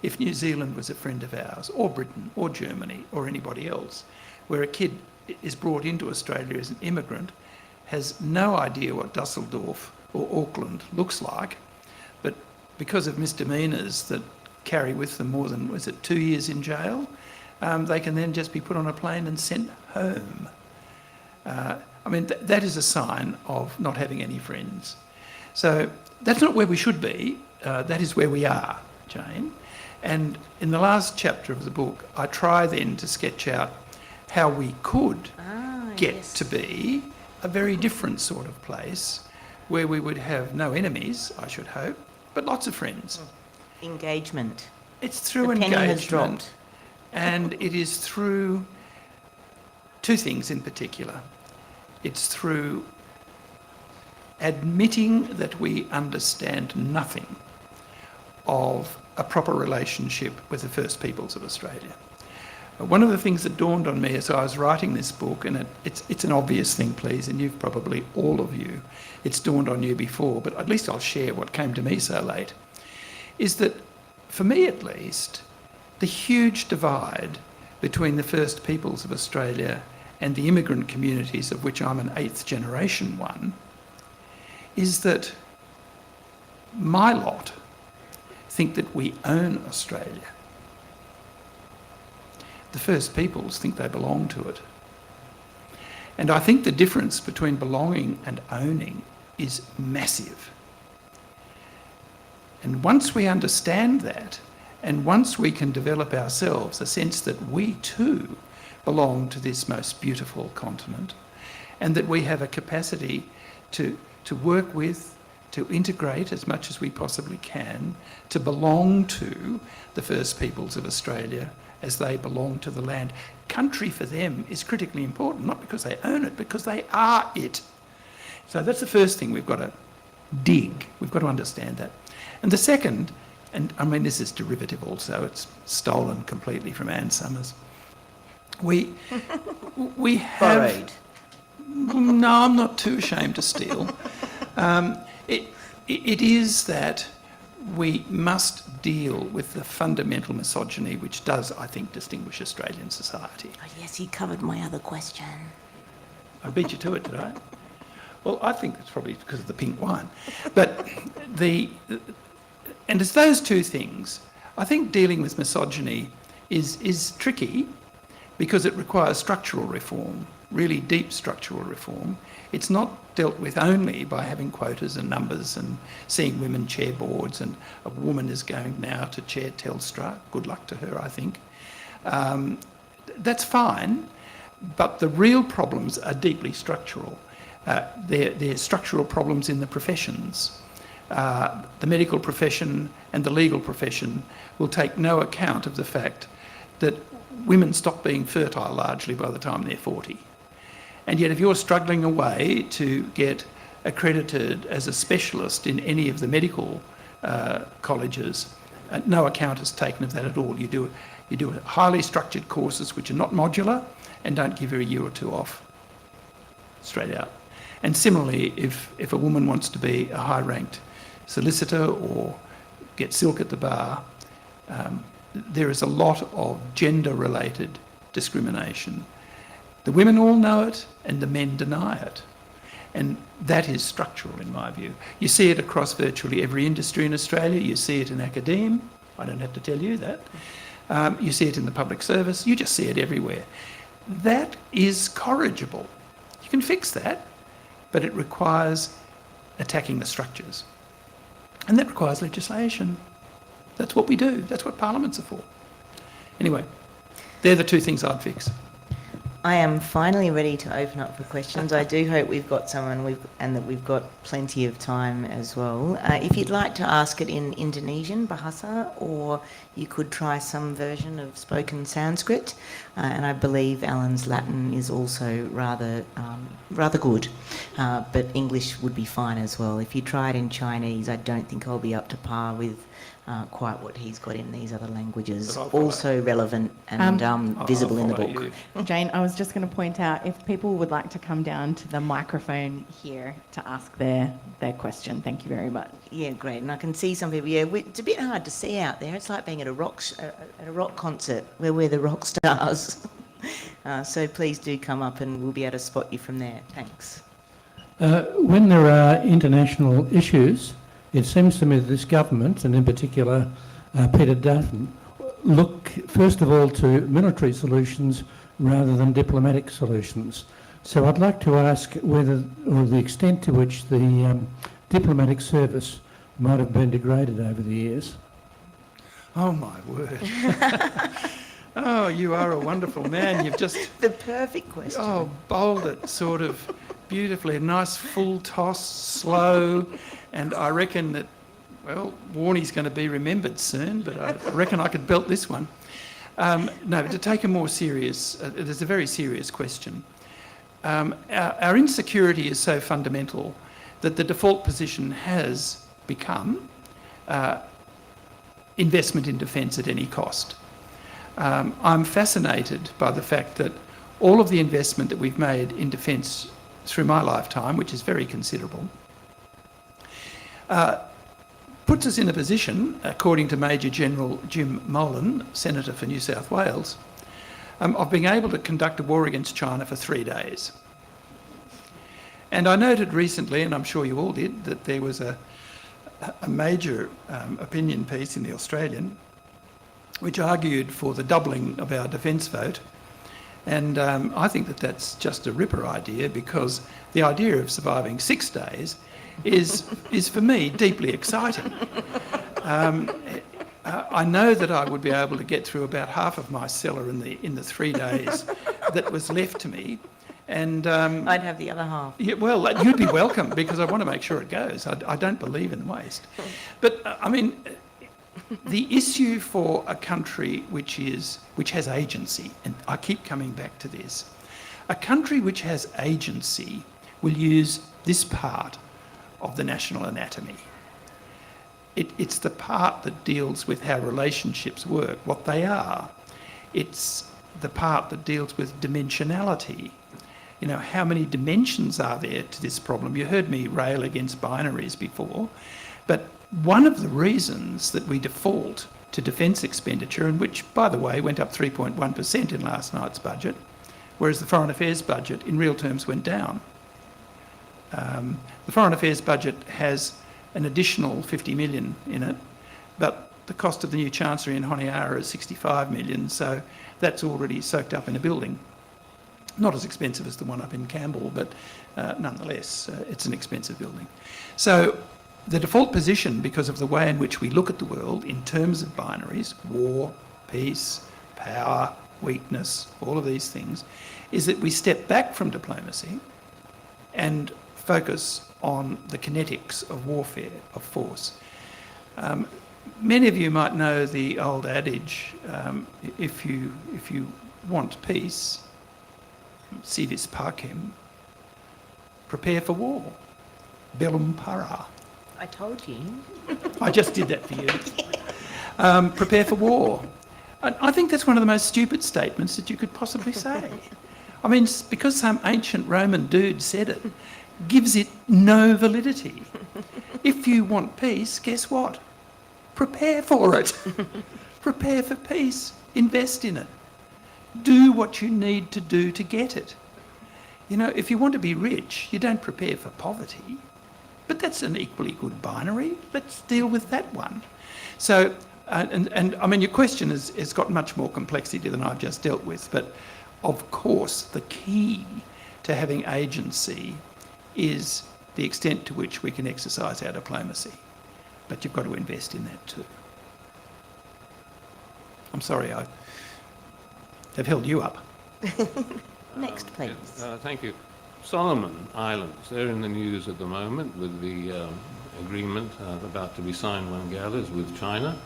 if New Zealand was a friend of ours, or Britain, or Germany, or anybody else, where a kid is brought into Australia as an immigrant, has no idea what Dusseldorf or Auckland looks like, but because of misdemeanours that carry with them more than, 2 years in jail, they can then just be put on a plane and sent home. I mean, that is a sign of not having any friends. So that's not where we should be. That is where we are, Jane. And in the last chapter of the book, I try then to sketch out how we could get to be a very different sort of place where we would have no enemies, I should hope, but lots of friends. Engagement. It's through the penny engagement. Has dropped. And it is through two things in particular. It's through admitting that we understand nothing of a proper relationship with the First Peoples of Australia. One of the things that dawned on me as I was writing this book, and it's an obvious thing, please, and you've probably, all of you, it's dawned on you before, but at least I'll share what came to me so late, is that, for me at least, the huge divide between the First Peoples of Australia and the immigrant communities, of which I'm an 8th generation one, is that my lot think that we own Australia. The First Peoples think they belong to it. And I think the difference between belonging and owning is massive. And once we understand that, and once we can develop ourselves a sense that we too belong to this most beautiful continent, and that we have a capacity to work with, to integrate as much as we possibly can, to belong to the First Peoples of Australia as they belong to the land. Country for them is critically important, not because they own it, because they are it. So that's the first thing we've got to dig. We've got to understand that. And the second, and I mean this is derivative also, it's stolen completely from Anne Summers. We have... Borrowed. No, I'm not too ashamed to steal. It is that we must deal with the fundamental misogyny which does, I think, distinguish Australian society. Oh, yes, he covered my other question. I beat you to it, did I? Well, I think it's probably because of the pink wine. But and it's those two things. I think dealing with misogyny is tricky because it requires structural reform, really deep structural reform. It's not dealt with only by having quotas and numbers and seeing women chair boards, and a woman is going now to chair Telstra. Good luck to her, I think. That's fine, but the real problems are deeply structural. They're structural problems in the professions. The medical profession and the legal profession will take no account of the fact that women stop being fertile largely by the time they're 40. And yet if you're struggling away to get accredited as a specialist in any of the medical colleges, no account is taken of that at all. You do highly structured courses which are not modular and don't give you a year or two off straight out. And similarly, if a woman wants to be a high-ranked solicitor or get silk at the bar, there is a lot of gender-related discrimination. The women all know it and the men deny it. And that is structural in my view. You see it across virtually every industry in Australia. You see it in academia. I don't have to tell you that. You see it in the public service. You just see it everywhere. That is corrigible. You can fix that, but it requires attacking the structures. And that requires legislation. That's what we do. That's what parliaments are for. Anyway, they're the two things I'd fix. I am finally ready to open up for questions. I do hope we've got someone and that we've got plenty of time as well. If you'd like to ask it in Indonesian, Bahasa, or you could try some version of spoken Sanskrit, and I believe Allan's Latin is also rather good, but English would be fine as well. If you try it in Chinese, I don't think I'll be up to par with quite what he's got in these other languages, also relevant and visible in the book. Jane, I was just going to point out, if people would like to come down to the microphone here to ask their question. Thank you very much. Yeah, great. And I can see some people, yeah, it's a bit hard to see out there. It's like being at a rock concert where we're the rock stars. So please do come up and we'll be able to spot you from there. Thanks. When there are international issues, it seems to me that this government, and in particular Peter Dutton, look first of all to military solutions rather than diplomatic solutions. So I'd like to ask whether, or the extent to which the diplomatic service might have been degraded over the years. Oh my word. Oh, you are a wonderful man. You've just... The perfect question. Bowled it sort of beautifully. A nice full toss, slow, and I reckon that, well, Warnie's going to be remembered soon, but I reckon I could belt this one. No, but to take a more serious, there's a very serious question. our insecurity is so fundamental that the default position has become investment in defence at any cost. I'm fascinated by the fact that all of the investment that we've made in defence through my lifetime, which is very considerable, puts us in a position, according to Major General Jim Molan, Senator for New South Wales, of being able to conduct a war against China for 3 days. And I noted recently, and I'm sure you all did, that there was a major opinion piece in The Australian which argued for the doubling of our defence vote. And I think that that's just a ripper idea, because the idea of surviving 6 days is for me deeply exciting. I know that I would be able to get through about half of my cellar in the 3 days that was left to me. And I'd have the other half. Yeah, well, you'd be welcome, because I want to make sure it goes. I don't believe in waste. But I mean, the issue for a country which has agency, and I keep coming back to this, a country which has agency will use this part of the national anatomy. It's the part that deals with how relationships work, what they are. It's the part that deals with dimensionality. You know, how many dimensions are there to this problem? You heard me rail against binaries before, but one of the reasons that we default to defence expenditure, and which, by the way, went up 3.1% in last night's budget, whereas the Foreign Affairs budget in real terms went down. The Foreign Affairs budget has an additional 50 million in it, but the cost of the new Chancellery in Honiara is 65 million, so that's already soaked up in a building. Not as expensive as the one up in Campbell, but nonetheless, it's an expensive building. So the default position, because of the way in which we look at the world in terms of binaries, war, peace, power, weakness, all of these things, is that we step back from diplomacy and focus on the kinetics of warfare, of force. Many of you might know the old adage, if you want peace, si vis pacem, prepare for war, bellum para. I told you. I just did that for you. Prepare for war. I think that's one of the most stupid statements that you could possibly say. I mean, because some ancient Roman dude said it, gives it no validity. If you want peace, guess what? Prepare for it. Prepare for peace. Invest in it. Do what you need to do to get it. You know, if you want to be rich, you don't prepare for poverty. But that's an equally good binary. Let's deal with that one. So, and I mean, your question has got much more complexity than I've just dealt with. But of course, the key to having agency is the extent to which we can exercise our diplomacy. But you've got to invest in that too. I'm sorry, they've held you up. Next, please. Thank you. Solomon Islands, they're in the news at the moment with the agreement about to be signed, one gathers, with China.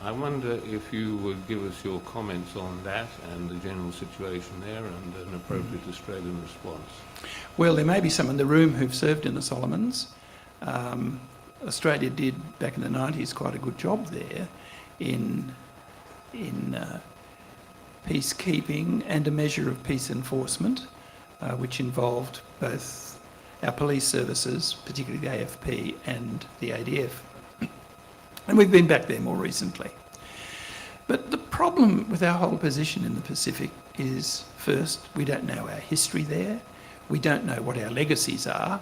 I wonder if you would give us your comments on that and the general situation there and an appropriate Australian response. Well, there may be some in the room who've served in the Solomons. Australia did, back in the 90s, quite a good job there in peacekeeping and a measure of peace enforcement, which involved both our police services, particularly the AFP and the ADF. And we've been back there more recently. But the problem with our whole position in the Pacific is, first, we don't know our history there. We don't know what our legacies are,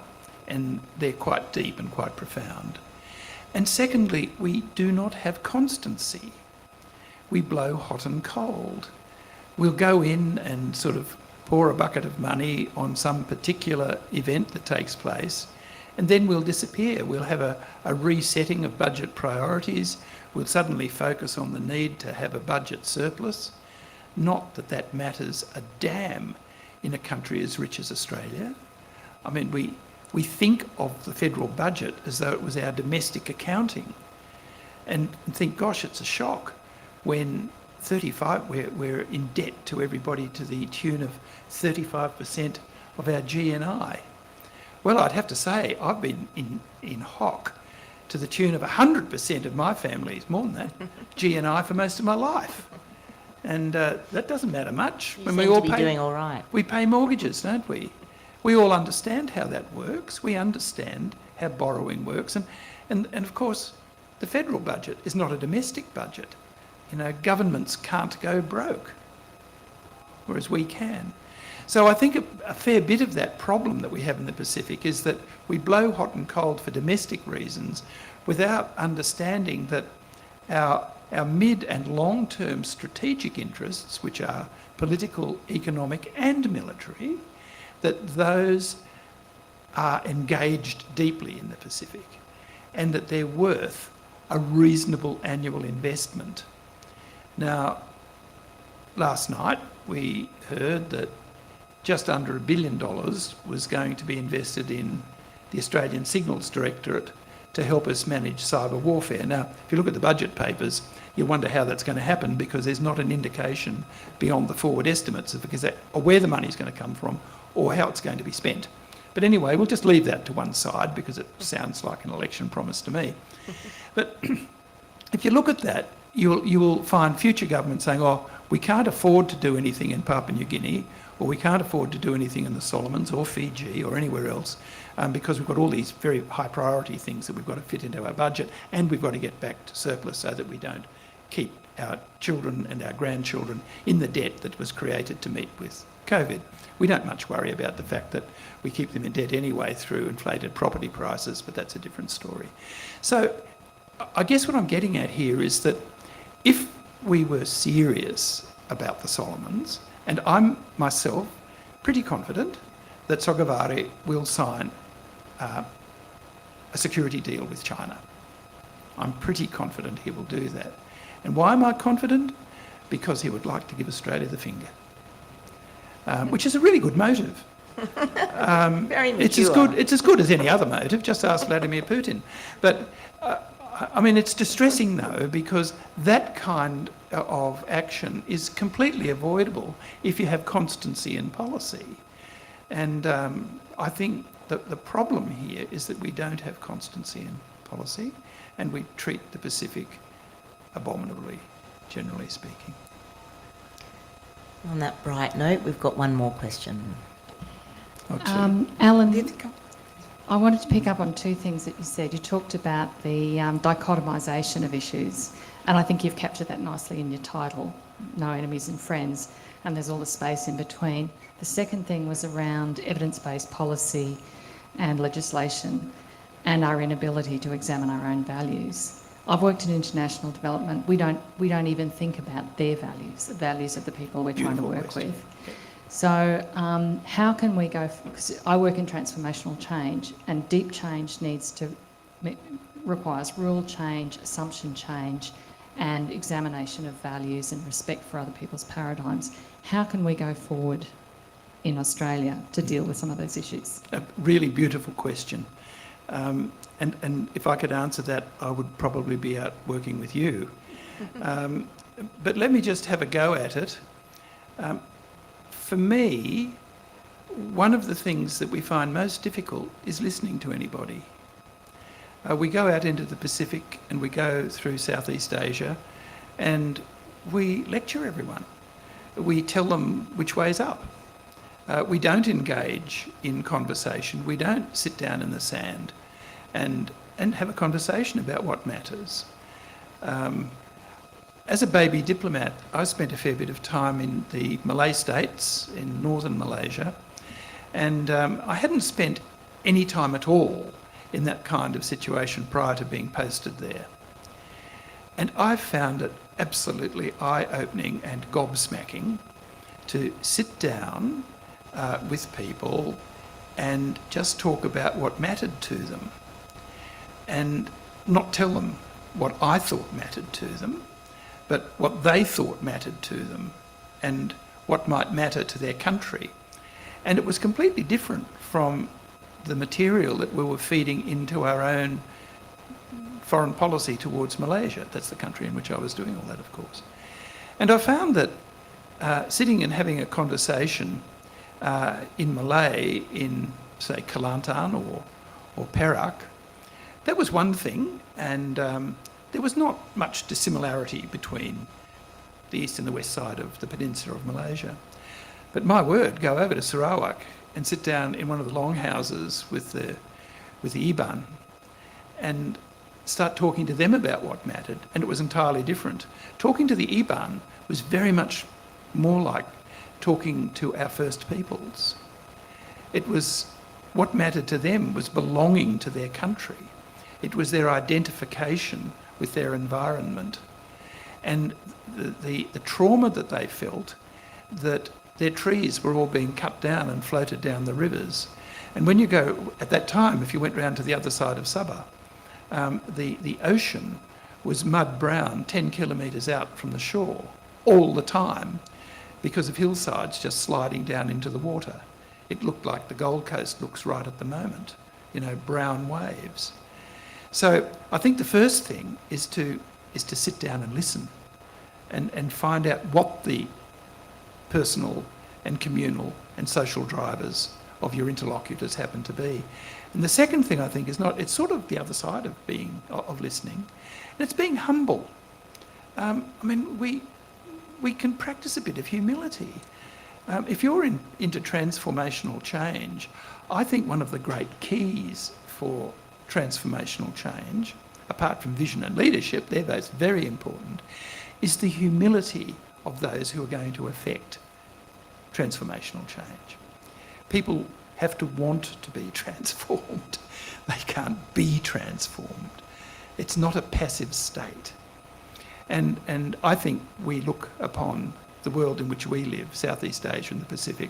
and they're quite deep and quite profound. And secondly, we do not have constancy. We blow hot and cold. We'll go in and sort of pour a bucket of money on some particular event that takes place, and then we'll disappear. We'll have a resetting of budget priorities. We'll suddenly focus on the need to have a budget surplus. Not that that matters a damn in a country as rich as Australia. I mean, we think of the federal budget as though it was our domestic accounting, and think, gosh, it's a shock when we're in debt to everybody to the tune of 35% of our GNI. Well, I'd have to say I've been in hock to the tune of 100% of my family's, more than that, GNI for most of my life. And that doesn't matter much. You seem to be doing all right. We pay mortgages, don't we? We all understand how that works. We understand how borrowing works. And of course, the federal budget is not a domestic budget. You know, governments can't go broke, whereas we can. So I think a fair bit of that problem that we have in the Pacific is that we blow hot and cold for domestic reasons without understanding that our mid and long-term strategic interests, which are political, economic and military, that those are engaged deeply in the Pacific and that they're worth a reasonable annual investment. Now, last night we heard that just under $1 billion was going to be invested in the Australian Signals Directorate to help us manage cyber warfare. Now, if you look at the budget papers, you wonder how that's going to happen because there's not an indication beyond the forward estimates of where the money's going to come from or how it's going to be spent. But anyway, we'll just leave that to one side because it sounds like an election promise to me. But if you look at that, you will find future governments saying, oh, we can't afford to do anything in Papua New Guinea, or we can't afford to do anything in the Solomons or Fiji or anywhere else because we've got all these very high priority things that we've got to fit into our budget, and we've got to get back to surplus so that we don't keep our children and our grandchildren in the debt that was created to meet with COVID. We don't much worry about the fact that we keep them in debt anyway through inflated property prices, but that's a different story. So I guess what I'm getting at here is that if we were serious about the Solomons, and I'm myself pretty confident that Sogavare will sign a security deal with China. I'm pretty confident he will do that. And why am I confident? Because he would like to give Australia the finger, which is a really good motive. Very mature. It's as good as any other motive, just ask Vladimir Putin. But I mean, it's distressing though, because that kind of action is completely avoidable if you have constancy in policy. And I think that the problem here is that we don't have constancy in policy and we treat the Pacific abominably, generally speaking. On that bright note, we've got one more question. Allan, I wanted to pick up on two things that you said. You talked about the dichotomisation of issues, and I think you've captured that nicely in your title, No Enemies and Friends, and there's all the space in between. The second thing was around evidence-based policy and legislation and our inability to examine our own values. I've worked in international development. We don't even think about their values, the values of the people we're trying to work with. So how can we go, because I work in transformational change, and deep change requires rule change, assumption change, and examination of values and respect for other people's paradigms. How can we go forward in Australia to deal with some of those issues? A really beautiful question. And if I could answer that, I would probably be out working with you. But let me just have a go at it. For me, one of the things that we find most difficult is listening to anybody. We go out into the Pacific and we go through Southeast Asia and we lecture everyone. We tell them which way's up. We don't engage in conversation. We don't sit down in the sand and have a conversation about what matters. As a baby diplomat, I spent a fair bit of time in the Malay states, in northern Malaysia, and I hadn't spent any time at all in that kind of situation prior to being posted there. And I found it absolutely eye-opening and gobsmacking to sit down with people and just talk about what mattered to them and not tell them what I thought mattered to them, but what they thought mattered to them and what might matter to their country. And it was completely different from the material that we were feeding into our own foreign policy towards Malaysia. That's the country in which I was doing all that, of course. And I found that sitting and having a conversation in Malay, in, say, Kelantan or Perak, that was one thing, and there was not much dissimilarity between the east and the west side of the peninsula of Malaysia. But my word, go over to Sarawak and sit down in one of the longhouses with the Iban and start talking to them about what mattered, and it was entirely different. Talking to the Iban was very much more like talking to our First Peoples. It was, what mattered to them was belonging to their country. It was their identification with their environment, and the trauma that they felt that their trees were all being cut down and floated down the rivers. And when you go, at that time, if you went round to the other side of Sabah, the ocean was mud brown 10 kilometres out from the shore all the time because of hillsides just sliding down into the water. It looked like the Gold Coast looks right at the moment, you know, brown waves. So I think the first thing is to sit down and listen and find out what the personal and communal and social drivers of your interlocutors happen to be. And the second thing I think is it's sort of the other side of listening, and it's being humble. I mean, we can practice a bit of humility. If you're into transformational change, I think one of the great keys for transformational change, apart from vision and leadership, they're both very important, is the humility of those who are going to affect transformational change. People have to want to be transformed. They can't be transformed. It's not a passive state. And I think we look upon the world in which we live, Southeast Asia and the Pacific,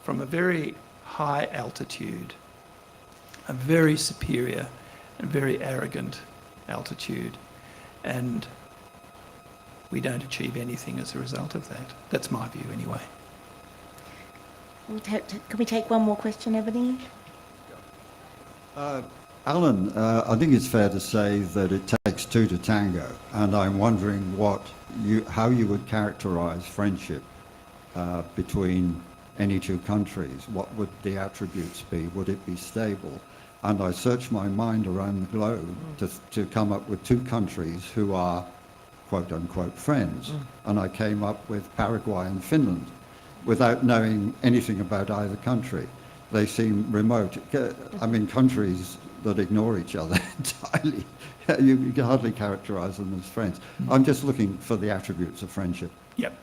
from a very high altitude, a very superior and very arrogant altitude, and we don't achieve anything as a result of that. That's my view anyway. Can we take one more question, Ebony? Allan, I think it's fair to say that it takes two to tango, and I'm wondering how you would characterise friendship between any two countries. What would the attributes be? Would it be stable? And I searched my mind around the globe to come up with two countries who are quote-unquote friends, and I came up with Paraguay and Finland without knowing anything about either country. They seem remote. I mean, countries that ignore each other entirely. You can hardly characterise them as friends. I'm just looking for the attributes of friendship. Yep.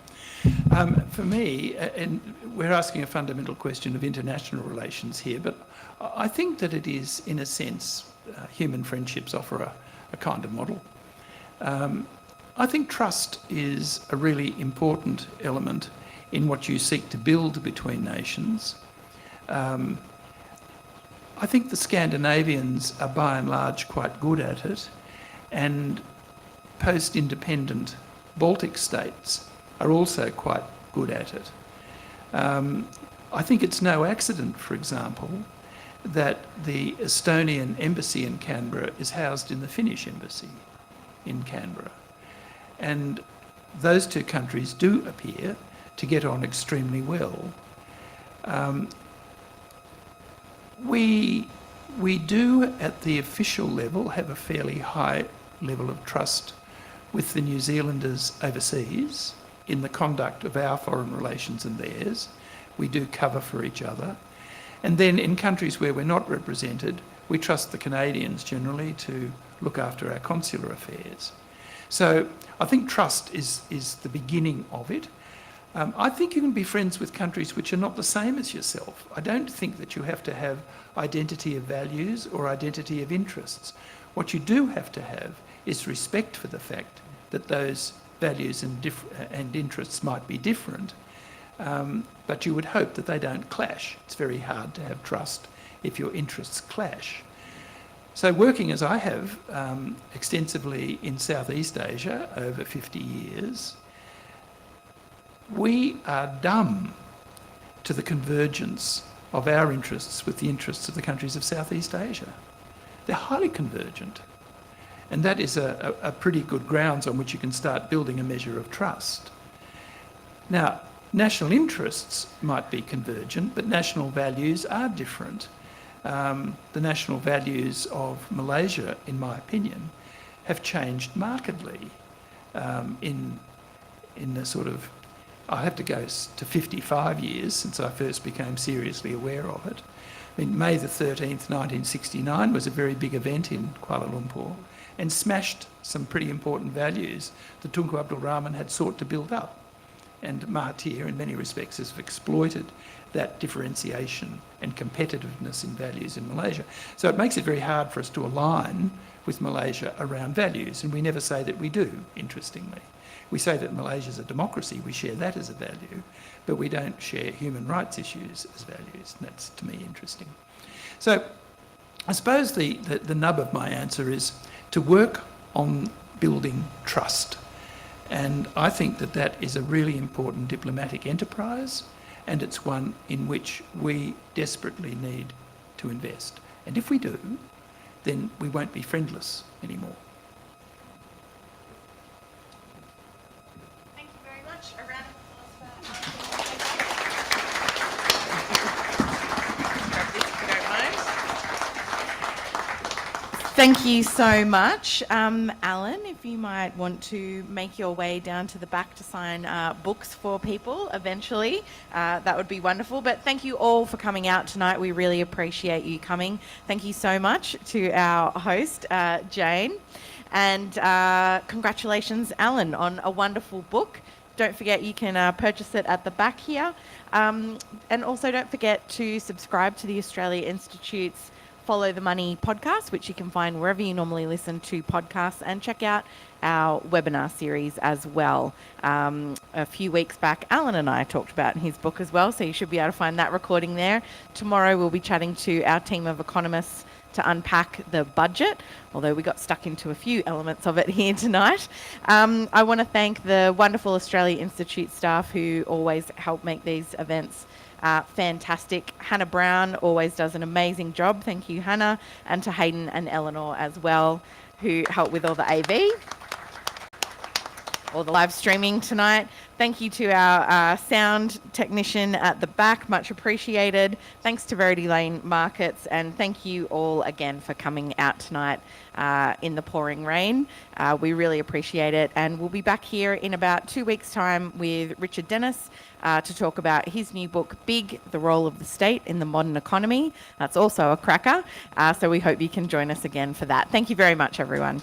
For me, and we're asking a fundamental question of international relations here, but I think that it is, in a sense, human friendships offer a kind of model. I think trust is a really important element in what you seek to build between nations. I think the Scandinavians are by and large quite good at it, and post-independent Baltic states are also quite good at it. I think it's no accident, for example, that the Estonian embassy in Canberra is housed in the Finnish embassy in Canberra. And those two countries do appear to get on extremely well. We do, at the official level, have a fairly high level of trust with the New Zealanders overseas in the conduct of our foreign relations and theirs. We do cover for each other. And then in countries where we're not represented, we trust the Canadians generally to look after our consular affairs. So I think trust is the beginning of it. I think you can be friends with countries which are not the same as yourself. I don't think that you have to have identity of values or identity of interests. What you do have to have is respect for the fact that those values and interests might be different, but you would hope that they don't clash. It's very hard to have trust if your interests clash. So working as I have extensively in Southeast Asia over 50 years, we are dumb to the convergence of our interests with the interests of the countries of Southeast Asia. They're highly convergent. And that is a pretty good grounds on which you can start building a measure of trust. Now, national interests might be convergent, but national values are different. The national values of Malaysia, in my opinion, have changed markedly in the sort of, I have to go to 55 years since I first became seriously aware of it. I mean, May the 13th, 1969 was a very big event in Kuala Lumpur and smashed some pretty important values that Tunku Abdul Rahman had sought to build up. And Mahathir, in many respects, has exploited that differentiation and competitiveness in values in Malaysia. So it makes it very hard for us to align with Malaysia around values, and we never say that we do, interestingly. We say that Malaysia is a democracy, we share that as a value, but we don't share human rights issues as values, and that's, to me, interesting. So I suppose the nub of my answer is to work on building trust. And I think that that is a really important diplomatic enterprise, and it's one in which we desperately need to invest. And if we do, then we won't be friendless anymore. Thank you very much. A round of applause for Thank you so much. Allan, if you might want to make your way down to the back to sign books for people eventually, that would be wonderful. But thank you all for coming out tonight. We really appreciate you coming. Thank you so much to our host, Jane. And congratulations, Allan, on a wonderful book. Don't forget you can purchase it at the back here. And also don't forget to subscribe to the Australia Institute's Follow the Money podcast, which you can find wherever you normally listen to podcasts, and check out our webinar series as well. A few weeks back, Allan and I talked about his book as well, so you should be able to find that recording there. Tomorrow we'll be chatting to our team of economists to unpack the budget, although we got stuck into a few elements of it here tonight. I want to thank the wonderful Australia Institute staff who always help make these events fantastic. Hannah Brown always does an amazing job. Thank you, Hannah. And to Hayden and Eleanor as well, who help with all the AV, all the live streaming tonight. Thank you to our sound technician at the back, much appreciated. Thanks to Verity Lane Markets, and thank you all again for coming out tonight in the pouring rain. We really appreciate it, and we'll be back here in about 2 weeks' time with Richard Dennis to talk about his new book, Big, The Role of the State in the Modern Economy. That's also a cracker, so we hope you can join us again for that. Thank you very much, everyone.